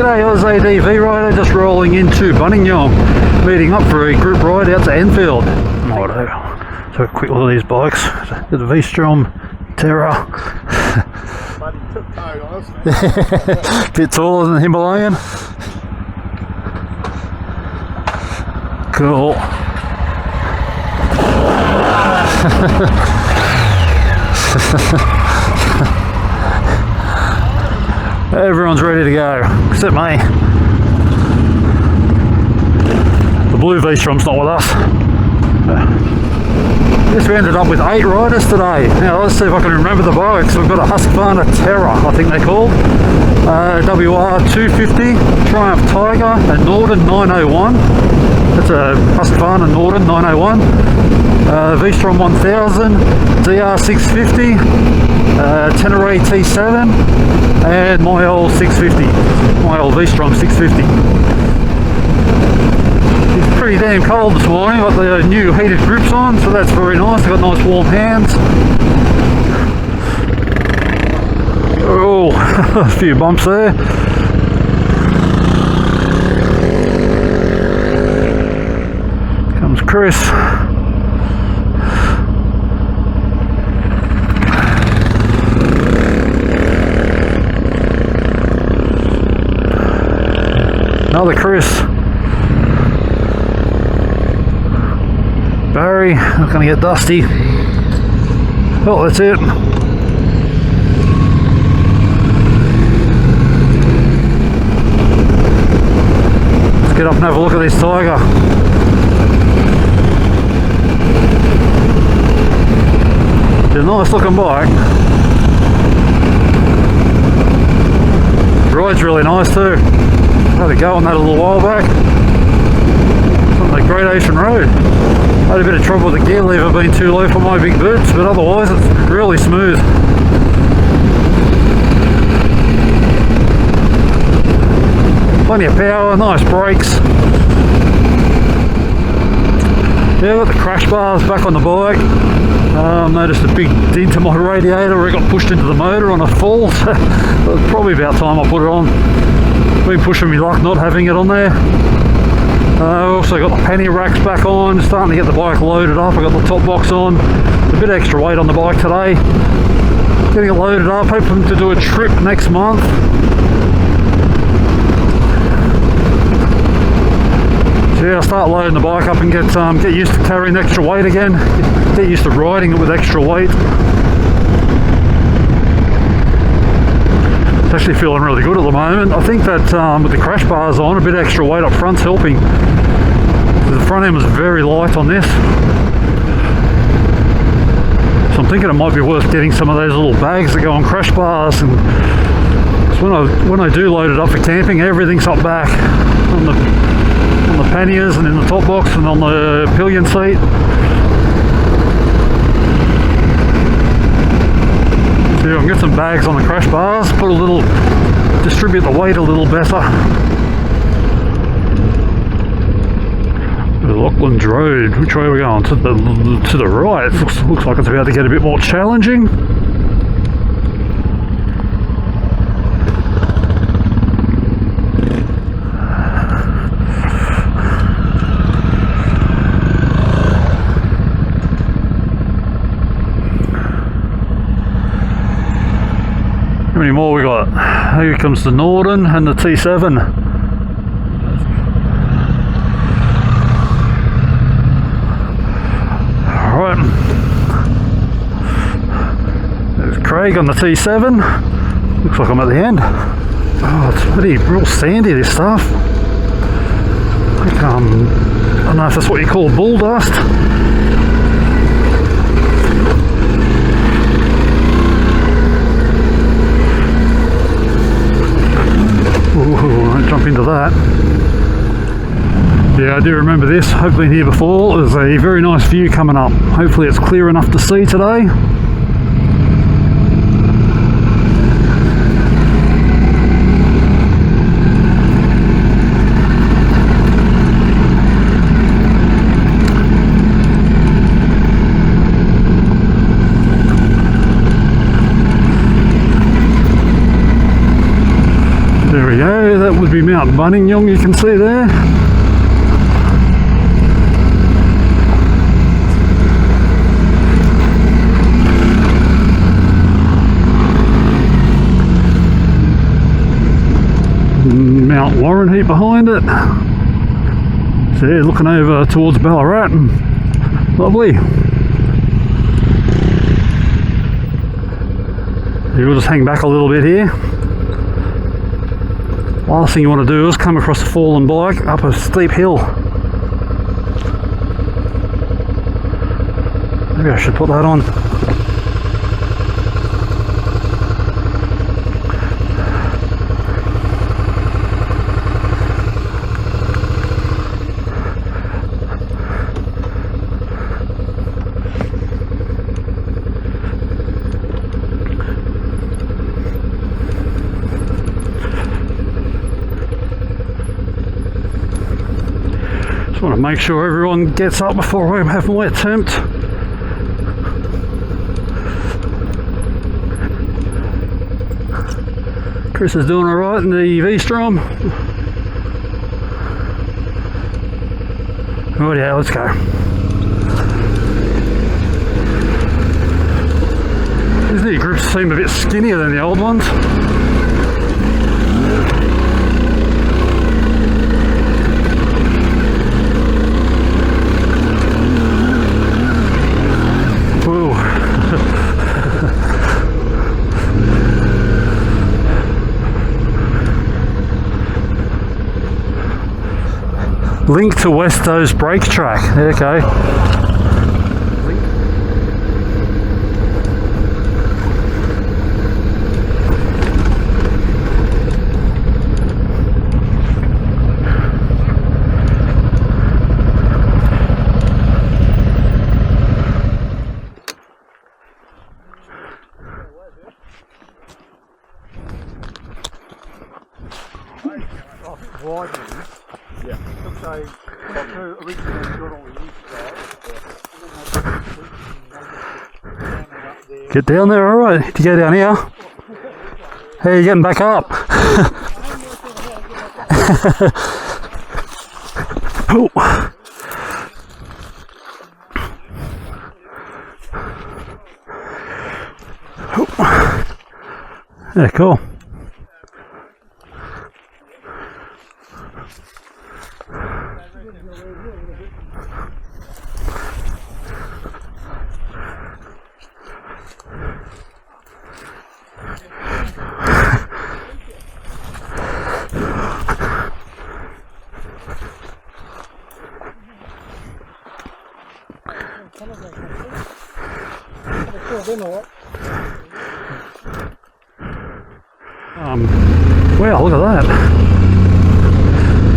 G'day, I was ADV rider just rolling into Bunningyong, meeting up for a group ride out to Enfield. Righto, so a quick look at these bikes. The V-Strom Terra. Bit taller than the Himalayan. Cool. Everyone's ready to go, except me. The blue V-Strom's not with us. Yes, we ended up with 8 riders today. Now let's see if I can remember the bikes. We've got a Husqvarna Terra, I think they're called. WR250, Triumph Tiger, a Norden 901. That's a Husqvarna Norden 901. V-Strom 1000, DR650, Tenere T7, and my old 650, my old V-Strom 650. It's pretty damn cold this morning. Got the new heated grips on, so that's very nice. I've got nice warm hands. Oh, a few bumps there. Comes Chris. Another Chris. Barry, not going to get dusty. Oh, that's it. Let's get up and have a look at this Tiger. It's a nice looking bike. The ride's really nice too. Had a go on that a little while back. It's on the Great Ocean Road. Had a bit of trouble with the gear lever being too low for my big boots, but otherwise it's really smooth. Plenty of power, nice brakes. Yeah, got the crash bars back on the bike. Noticed a big dent in my radiator where it got pushed into the motor on a fall. So it was probably about time I put it on. Been pushing me luck not having it on there. Also got the pannier racks back on, starting to get the bike loaded up. I got the top box on, a bit extra weight on the bike today. Getting it loaded up, hoping to do a trip next month. So yeah, I'll start loading the bike up and get used to carrying extra weight again. Get used to riding it with extra weight. It's actually feeling really good at the moment. I think that with the crash bars on, a bit extra weight up front's helping. The front end was very light on this. So I'm thinking it might be worth getting some of those little bags that go on crash bars. And when I do load it up for camping, everything's up back on the panniers and in the top box and on the pillion seat. So I can get some bags on the crash bars, distribute the weight a little better. Lockland Road, which way are we going? To the right. Looks like it's about to get a bit more challenging. How many more we got? Here comes the Norden and the T7. Alright. There's Craig on the T7. Looks like I'm at the end. Oh, it's pretty real sandy, this stuff. I don't know if that's what you call Bulldust. Ooh, I won't jump into that. Yeah, I do remember this. I've been here before. There's a very nice view coming up. Hopefully it's clear enough to see today. There we go, that would be Mount Buninyong, you can see there. Mount Warrenheip behind it. So yeah, looking over towards Ballarat. Lovely. We'll just hang back a little bit here. Last thing you want to do is come across a fallen bike up a steep hill. Maybe I should put that on. Just want to make sure everyone gets up before I have my attempt. Chris is doing alright in the V-Strom. Oh yeah, let's go. These new groups seem a bit skinnier than the old ones. Link to Westo's brake track. Okay. Get down there, alright. Did you go down here? How are you getting back up? Oh. Oh. Yeah, cool. Wow, look at that.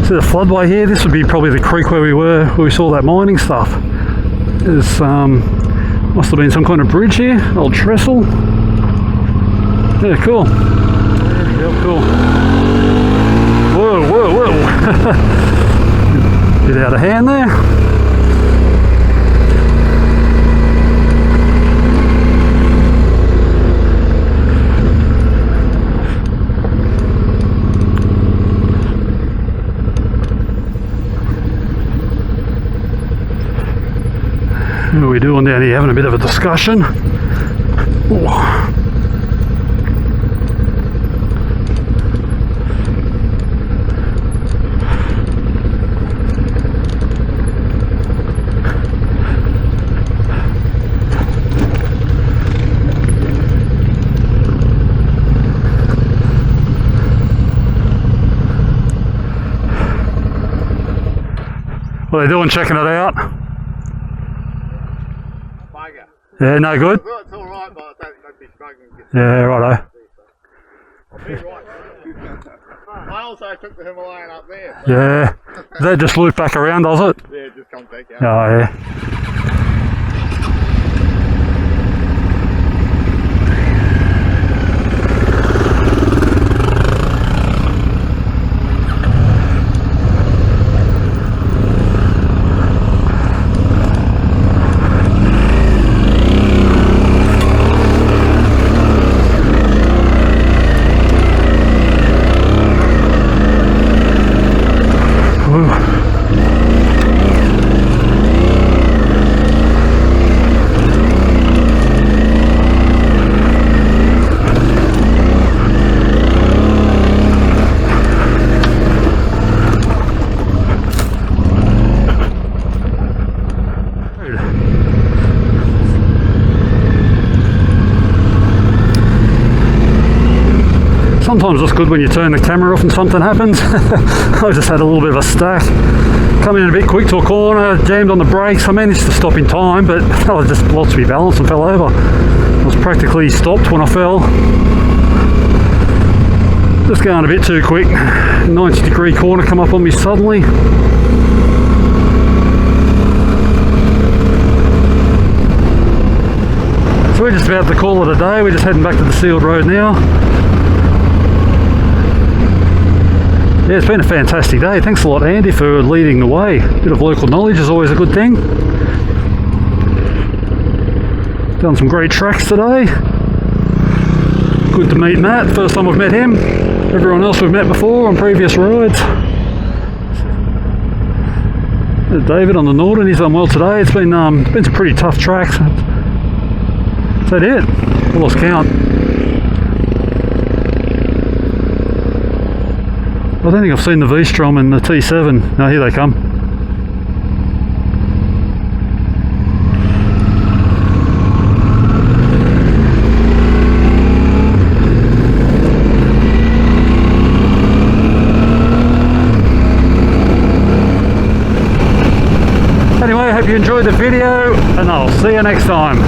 See the floodway here? This would be probably the creek where we were, where we saw that mining stuff. There's must have been some kind of bridge here, old trestle. Yeah, cool. Yep, cool. Whoa, whoa, whoa. Bit out of hand there. What are we doing down here? Having a bit of a discussion. Ooh. What are they doing, checking it out? Yeah, no good? It's alright, but I don't think they'd be struggling to get. Yeah, righto. I'll be right. I also took the Himalayan up there. So yeah. Does that just loop back around, does it? Yeah, it just comes back out. Oh, yeah. sometimes it's good when you turn the camera off and something happens. I just had a little bit of a stack. Coming in a bit quick to a corner, jammed on the brakes. I managed to stop in time, but I just lost my balance and fell over. I was practically stopped when I fell. Just going a bit too quick. 90-degree corner come up on me suddenly. So we're just about to call it a day. We're just heading back to the sealed road now. Yeah, it's been a fantastic day. Thanks a lot, Andy, for leading the way. A bit of local knowledge is always a good thing. Done some great tracks today. Good to meet Matt. First time I've met him. Everyone else we've met before on previous rides. There's David on the Norden. He's done well today. It's been some pretty tough tracks. Is that it? I lost count. I don't think I've seen the V-Strom and the T7. No, here they come. Anyway, I hope you enjoyed the video, and I'll see you next time.